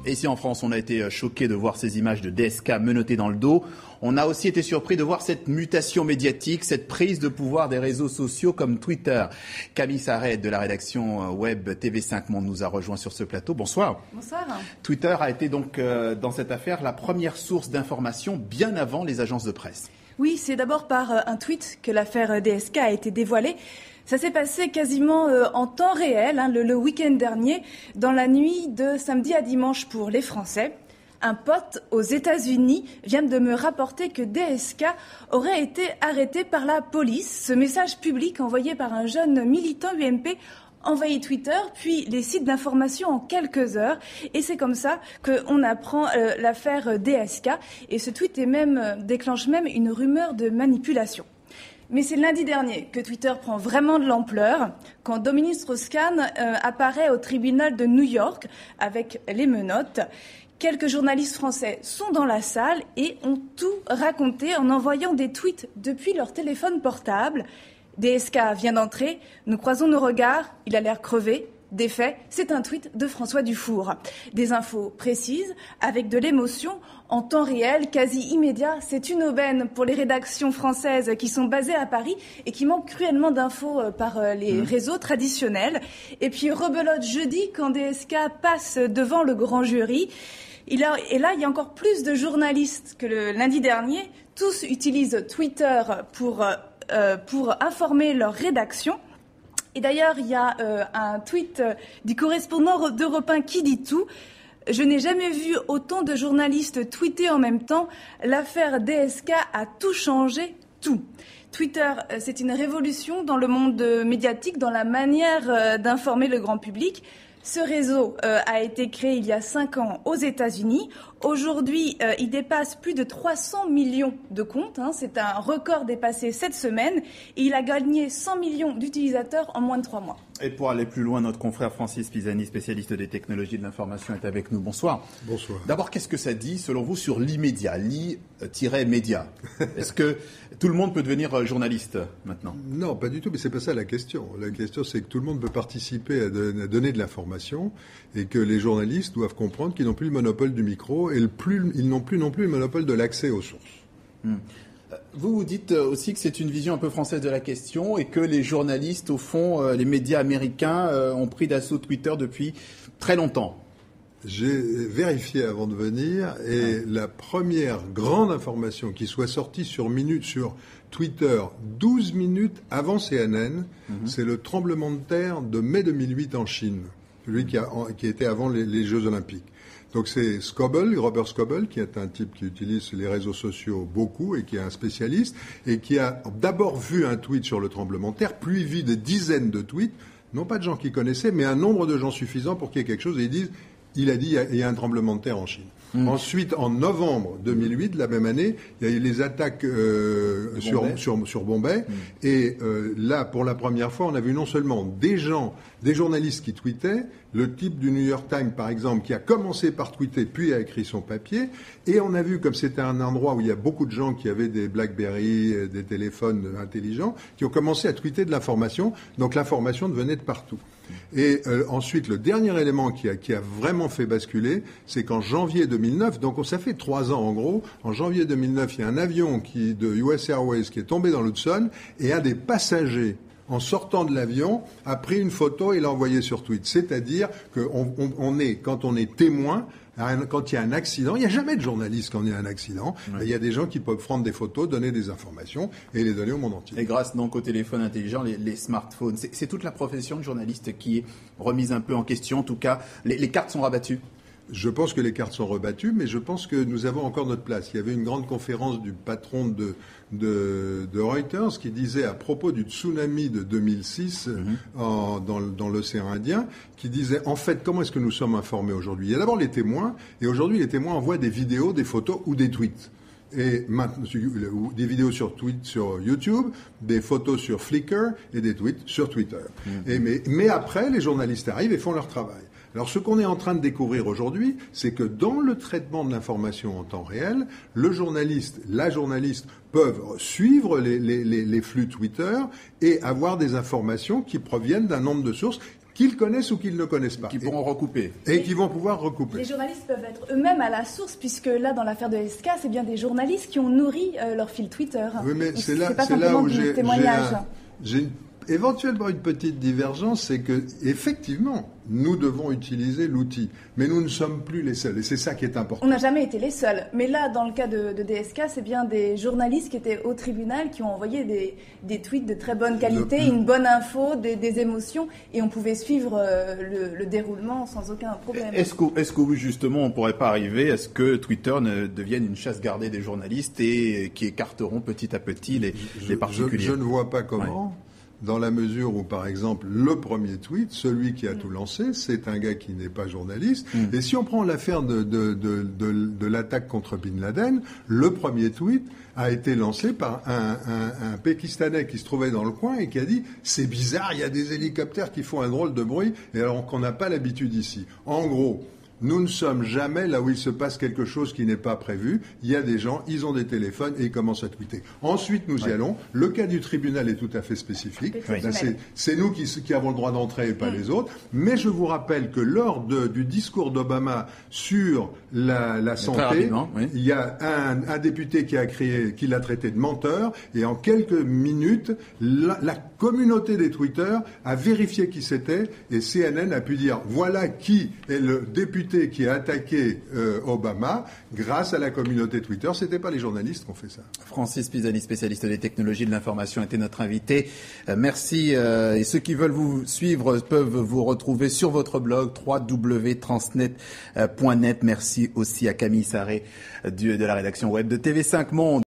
Et ici en France, on a été choqués de voir ces images de DSK menottées dans le dos. On a aussi été surpris de voir cette mutation médiatique, cette prise de pouvoir des réseaux sociaux comme Twitter. Camille Sarret de la rédaction web TV5 Monde nous a rejoint sur ce plateau. Bonsoir. Bonsoir. Twitter a été donc dans cette affaire la première source d'information bien avant les agences de presse. Oui, c'est d'abord par un tweet que l'affaire DSK a été dévoilée. Ça s'est passé quasiment en temps réel, le week-end dernier, dans la nuit de samedi à dimanche pour les Français. Un pote aux États-Unis vient de me rapporter que DSK aurait été arrêté par la police. Ce message public envoyé par un jeune militant UMP envahit Twitter, puis les sites d'information en quelques heures. Et c'est comme ça qu'on apprend l'affaire DSK. Et ce tweet déclenche même une rumeur de manipulation. Mais c'est lundi dernier que Twitter prend vraiment de l'ampleur, quand Dominique Strauss-Kahn apparaît au tribunal de New York avec les menottes. Quelques journalistes français sont dans la salle et ont tout raconté en envoyant des tweets depuis leur téléphone portable. DSK vient d'entrer, nous croisons nos regards, il a l'air crevé. Des faits, c'est un tweet de François Dufour. Des infos précises, avec de l'émotion, en temps réel, quasi immédiat. C'est une aubaine pour les rédactions françaises qui sont basées à Paris et qui manquent cruellement d'infos par les réseaux traditionnels. Et puis rebelote jeudi quand DSK passe devant le grand jury. Et là, il y a encore plus de journalistes que le lundi dernier. Tous utilisent Twitter pour informer leur rédaction. Et d'ailleurs, il y a un tweet du correspondant d'Europe 1 qui dit tout. Je n'ai jamais vu autant de journalistes tweeter en même temps. L'affaire DSK a tout changé, tout. Twitter, c'est une révolution dans le monde médiatique, dans la manière d'informer le grand public. Ce réseau a été créé il y a 5 ans aux États-Unis. Aujourd'hui, il dépasse plus de 300 millions de comptes. C'est un record dépassé cette semaine. Et il a gagné 100 millions d'utilisateurs en moins de 3 mois. Et pour aller plus loin, notre confrère Francis Pisani, spécialiste des technologies de l'information, est avec nous. Bonsoir. Bonsoir. D'abord, qu'est-ce que ça dit, selon vous, sur l'immédiat, l'I-média? Est-ce que tout le monde peut devenir journaliste maintenant? Non, pas du tout, mais c'est pas ça la question. La question, c'est que tout le monde peut participer à donner de l'information et que les journalistes doivent comprendre qu'ils n'ont plus le monopole du micro et ils n'ont plus non plus le monopole de l'accès aux sources. Vous dites aussi que c'est une vision un peu française de la question et que les journalistes, au fond, les médias américains ont pris d'assaut Twitter depuis très longtemps. J'ai vérifié avant de venir et la première grande information qui soit sortie sur Twitter 12 minutes avant CNN, c'est le tremblement de terre de mai 2008 en Chine, celui qui était avant les Jeux Olympiques. Donc c'est Robert Scoble, qui est un type qui utilise les réseaux sociaux beaucoup et qui est un spécialiste, et qui a d'abord vu un tweet sur le tremblement de terre, puis vu des dizaines de tweets, non pas de gens qui connaissaient, mais un nombre de gens suffisant pour qu'il y ait quelque chose, et ils disent, il a dit, il y a un tremblement de terre en Chine. Ensuite, en novembre 2008, la même année, il y a eu les attaques sur Bombay. Et là, pour la première fois, on a vu non seulement des journalistes qui tweetaient, le type du New York Times, par exemple, qui a commencé par tweeter, puis a écrit son papier. Et on a vu, comme c'était un endroit où il y a beaucoup de gens qui avaient des BlackBerry, des téléphones intelligents, qui ont commencé à tweeter de l'information. Donc l'information devenait de partout. Et ensuite, le dernier élément qui a vraiment fait basculer, c'est qu'en janvier 2009, donc ça fait 3 ans en gros, en janvier 2009, il y a un avion de US Airways qui est tombé dans l'Hudson et un des passagers, en sortant de l'avion, a pris une photo et l'a envoyée sur Twitter. C'est-à-dire que quand on est témoin, quand il y a un accident, il n'y a jamais de journaliste quand il y a un accident. Ouais. Il y a des gens qui peuvent prendre des photos, donner des informations et les donner au monde entier. Et grâce donc au téléphone intelligent, les smartphones, c'est toute la profession de journaliste qui est remise un peu en question. En tout cas, les cartes sont rabattues. Je pense que les cartes sont rebattues, mais je pense que nous avons encore notre place. Il y avait une grande conférence du patron de Reuters qui disait à propos du tsunami de 2006 dans l'océan Indien, qui disait en fait comment est-ce que nous sommes informés aujourd'hui. Il y a d'abord les témoins, et aujourd'hui les témoins envoient des vidéos, des photos ou des tweets. Et des vidéos sur YouTube, des photos sur Flickr et des tweets sur Twitter. Mais après, les journalistes arrivent et font leur travail. Alors ce qu'on est en train de découvrir aujourd'hui, c'est que dans le traitement de l'information en temps réel, la journaliste peuvent suivre les flux Twitter et avoir des informations qui proviennent d'un nombre de sources qu'ils connaissent ou qu'ils ne connaissent pas. Qui pourront recouper. Et qui vont pouvoir recouper. Les journalistes peuvent être eux-mêmes à la source, puisque là, dans l'affaire de SK, c'est bien des journalistes qui ont nourri leur fil Twitter. Oui, mais Donc, c'est là où j'ai éventuellement une petite divergence, c'est que effectivement, nous devons utiliser l'outil, mais nous ne sommes plus les seuls, et c'est ça qui est important. On n'a jamais été les seuls, mais là, dans le cas de DSK, c'est bien des journalistes qui étaient au tribunal qui ont envoyé des tweets de très bonne qualité, une bonne info, des émotions, et on pouvait suivre le déroulement sans aucun problème. Est-ce que justement, on ne pourrait pas arriver à ce que Twitter ne devienne une chasse gardée des journalistes et qui écarteront petit à petit les particuliers? Je ne vois pas comment. Ouais. Dans la mesure où, par exemple, le premier tweet, celui qui a tout lancé, c'est un gars qui n'est pas journaliste. Et si on prend l'affaire de l'attaque contre Bin Laden, le premier tweet a été lancé par un Pakistanais qui se trouvait dans le coin et qui a dit « C'est bizarre, il y a des hélicoptères qui font un drôle de bruit, et alors qu'on n'a pas l'habitude ici. » En gros, nous ne sommes jamais là où il se passe quelque chose qui n'est pas prévu. Il y a des gens, ils ont des téléphones et ils commencent à tweeter. Ensuite, nous y allons. Le cas du tribunal est tout à fait spécifique. C'est nous qui avons le droit d'entrer et pas les autres. Mais je vous rappelle que lors du discours d'Obama sur la santé, il y a un député qui l'a traité de menteur. Et en quelques minutes, la communauté des tweeters a vérifié qui c'était. Et CNN a pu dire, voilà qui est le député qui a attaqué Obama grâce à la communauté Twitter. C'était pas les journalistes qui ont fait ça. Francis Pisani, spécialiste des technologies de l'information, était notre invité. Merci. Et ceux qui veulent vous suivre peuvent vous retrouver sur votre blog www.transnet.net. Merci aussi à Camille Sarré de la rédaction web de TV5 Monde.